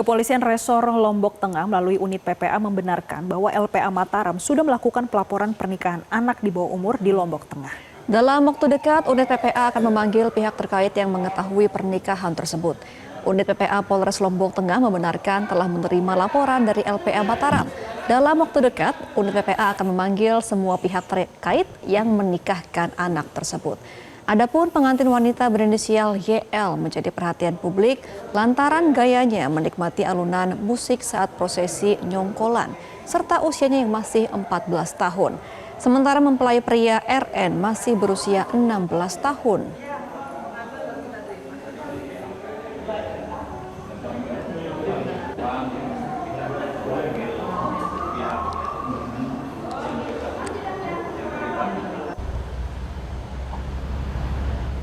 Kepolisian Resor Lombok Tengah melalui unit PPA membenarkan bahwa LPA Mataram sudah melakukan pelaporan pernikahan anak di bawah umur di Lombok Tengah. Dalam waktu dekat, unit PPA akan memanggil pihak terkait yang mengetahui pernikahan tersebut. Unit PPA Polres Lombok Tengah membenarkan telah menerima laporan dari LPA Mataram. Dalam waktu dekat, unit PPA akan memanggil semua pihak terkait yang menikahkan anak tersebut. Adapun pengantin wanita berinisial YL menjadi perhatian publik lantaran gayanya menikmati alunan musik saat prosesi nyongkolan serta usianya yang masih 14 tahun. Sementara mempelai pria RN masih berusia 16 tahun.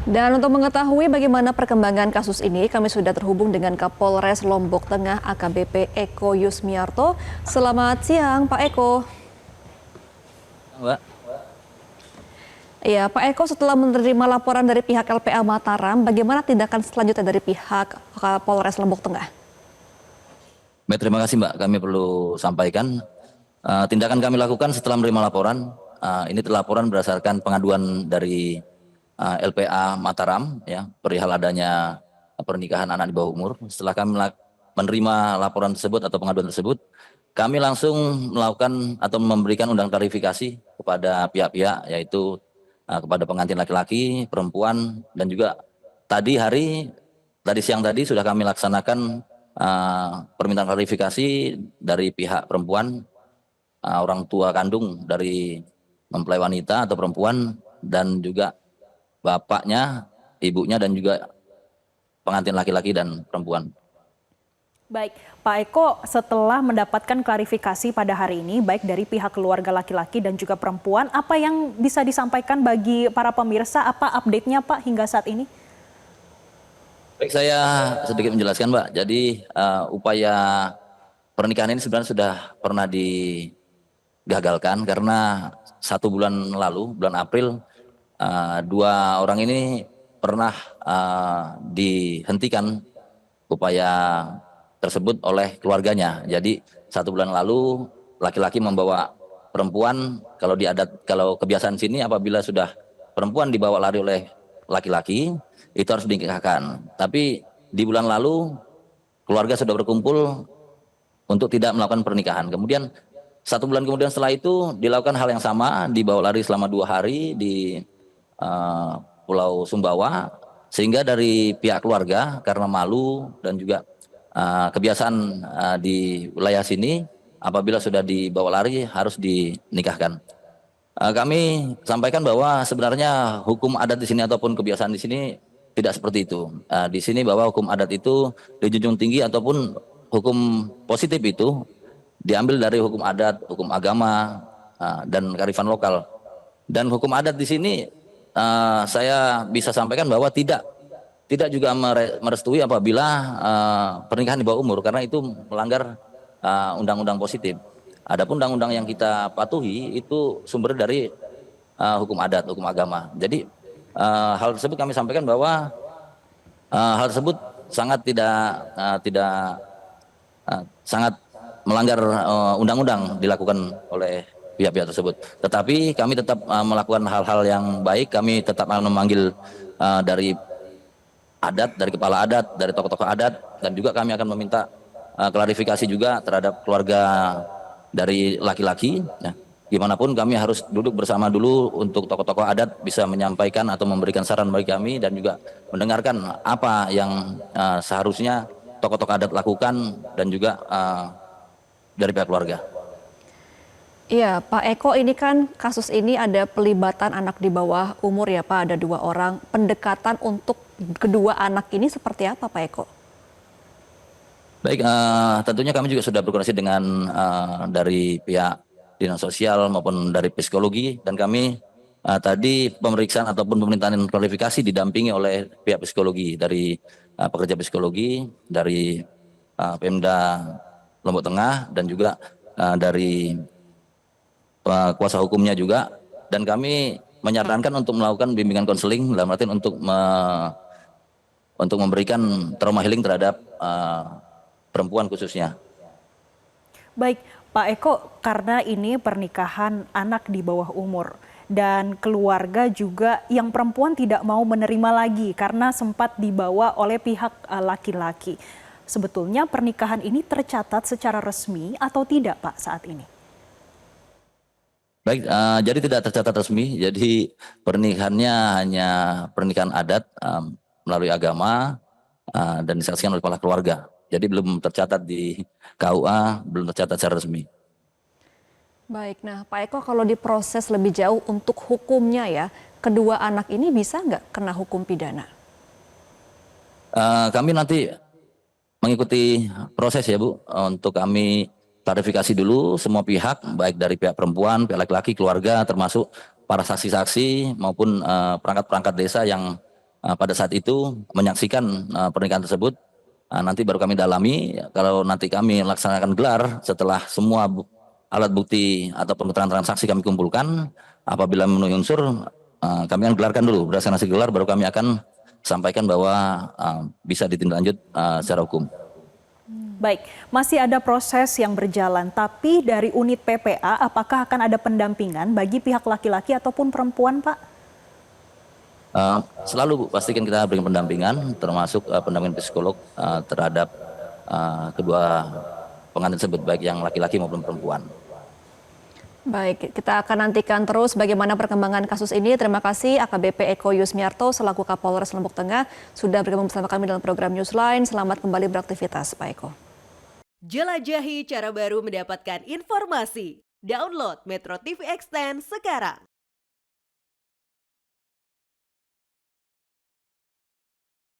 Dan untuk mengetahui bagaimana perkembangan kasus ini, kami sudah terhubung dengan Kapolres Lombok Tengah AKBP Eko Yusmiarto. Selamat siang, Pak Eko. Mbak. Ya, Pak Eko, setelah menerima laporan dari pihak LPA Mataram, bagaimana tindakan selanjutnya dari pihak Polres Lombok Tengah? Baik, terima kasih Mbak. Kami perlu sampaikan tindakan kami lakukan setelah menerima laporan. Ini laporan berdasarkan pengaduan dari LPA Mataram, ya, perihal adanya pernikahan anak di bawah umur. Setelah kami menerima laporan tersebut atau pengaduan tersebut, kami langsung melakukan atau memberikan undang klarifikasi kepada pihak-pihak, yaitu kepada pengantin laki-laki, perempuan, dan juga tadi siang tadi sudah kami laksanakan permintaan klarifikasi dari pihak perempuan, orang tua kandung dari mempelai wanita atau perempuan, dan juga bapaknya, ibunya, dan juga pengantin laki-laki dan perempuan. Baik, Pak Eko, setelah mendapatkan klarifikasi pada hari ini, baik dari pihak keluarga laki-laki dan juga perempuan, apa yang bisa disampaikan bagi para pemirsa, apa update-nya Pak hingga saat ini? Baik, saya sedikit menjelaskan Mbak. Jadi upaya pernikahan ini sebenarnya sudah pernah digagalkan karena 1 bulan lalu, bulan April, 2 orang ini pernah dihentikan upaya tersebut oleh keluarganya. Jadi 1 bulan lalu laki-laki membawa perempuan, kalau kebiasaan sini apabila sudah perempuan dibawa lari oleh laki-laki itu harus dinikahkan. Tapi di bulan lalu keluarga sudah berkumpul untuk tidak melakukan pernikahan. Kemudian 1 bulan kemudian setelah itu dilakukan hal yang sama, dibawa lari selama 2 hari di Pulau Sumbawa, sehingga dari pihak keluarga karena malu dan juga kebiasaan di wilayah sini apabila sudah dibawa lari harus dinikahkan. Kami sampaikan bahwa sebenarnya hukum adat di sini ataupun kebiasaan di sini tidak seperti itu. Di sini bahwa hukum adat itu dijunjung tinggi ataupun hukum positif itu diambil dari hukum adat, hukum agama, dan kearifan lokal. Dan hukum adat di sini saya bisa sampaikan bahwa tidak juga merestui apabila pernikahan di bawah umur, karena itu melanggar undang-undang positif. Adapun undang-undang yang kita patuhi itu sumber dari hukum adat, hukum agama. Jadi hal tersebut kami sampaikan bahwa hal tersebut sangat sangat melanggar undang-undang dilakukan oleh pihak-pihak tersebut. Tetapi kami tetap melakukan hal-hal yang baik. Kami tetap memanggil dari adat, dari kepala adat, dari tokoh-tokoh adat, dan juga kami akan meminta klarifikasi juga terhadap keluarga dari laki-laki. Ya. Gimana pun kami harus duduk bersama dulu untuk tokoh-tokoh adat bisa menyampaikan atau memberikan saran bagi kami dan juga mendengarkan apa yang seharusnya tokoh-tokoh adat lakukan dan juga dari pihak keluarga. Iya, Pak Eko, ini kan kasus ini ada pelibatan anak di bawah umur ya Pak, ada 2 orang. Pendekatan untuk kedua anak ini seperti apa Pak Eko? Baik, tentunya kami juga sudah berkoordinasi dengan dari pihak dinas sosial maupun dari psikologi, dan kami tadi pemeriksaan ataupun pemerintahan klarifikasi didampingi oleh pihak psikologi dari pekerja psikologi dari Pemda Lombok Tengah dan juga dari kuasa hukumnya juga, dan kami menyarankan untuk melakukan bimbingan konseling dalam artian untuk memberikan trauma healing terhadap perempuan khususnya. Baik, Pak Eko, karena ini pernikahan anak di bawah umur dan keluarga juga yang perempuan tidak mau menerima lagi karena sempat dibawa oleh pihak laki-laki. Sebetulnya pernikahan ini tercatat secara resmi atau tidak, Pak, saat ini? Baik, jadi tidak tercatat resmi. Jadi pernikahannya hanya pernikahan adat melalui agama dan disaksikan oleh kepala keluarga. Jadi belum tercatat di KUA, belum tercatat secara resmi. Baik, nah Pak Eko kalau diproses lebih jauh untuk hukumnya ya, kedua anak ini bisa nggak kena hukum pidana? Kami nanti mengikuti proses ya Bu, untuk kami klarifikasi dulu semua pihak, baik dari pihak perempuan, pihak laki-laki, keluarga, termasuk para saksi-saksi maupun perangkat-perangkat desa yang pada saat itu menyaksikan pernikahan tersebut. Nanti baru kami dalami, kalau nanti kami laksanakan gelar setelah semua alat bukti atau keterangan saksi kami kumpulkan, apabila memenuhi unsur, kami akan gelarkan dulu. Berdasarkan hasil gelar baru kami akan sampaikan bahwa bisa ditindaklanjut secara hukum. Baik, masih ada proses yang berjalan, tapi dari unit PPA apakah akan ada pendampingan bagi pihak laki-laki ataupun perempuan, Pak? Selalu Bu, pastikan kita berikan pendampingan, termasuk pendampingan psikolog terhadap kedua pengantin tersebut, baik yang laki-laki maupun perempuan. Baik, kita akan nantikan terus bagaimana perkembangan kasus ini. Terima kasih AKBP Eko Yusmiarto selaku Kapolres Lombok Tengah sudah bergabung bersama kami dalam program Newsline. Selamat kembali beraktivitas, Pak Eko. Jelajahi cara baru mendapatkan informasi. Download Metro TV Extend sekarang.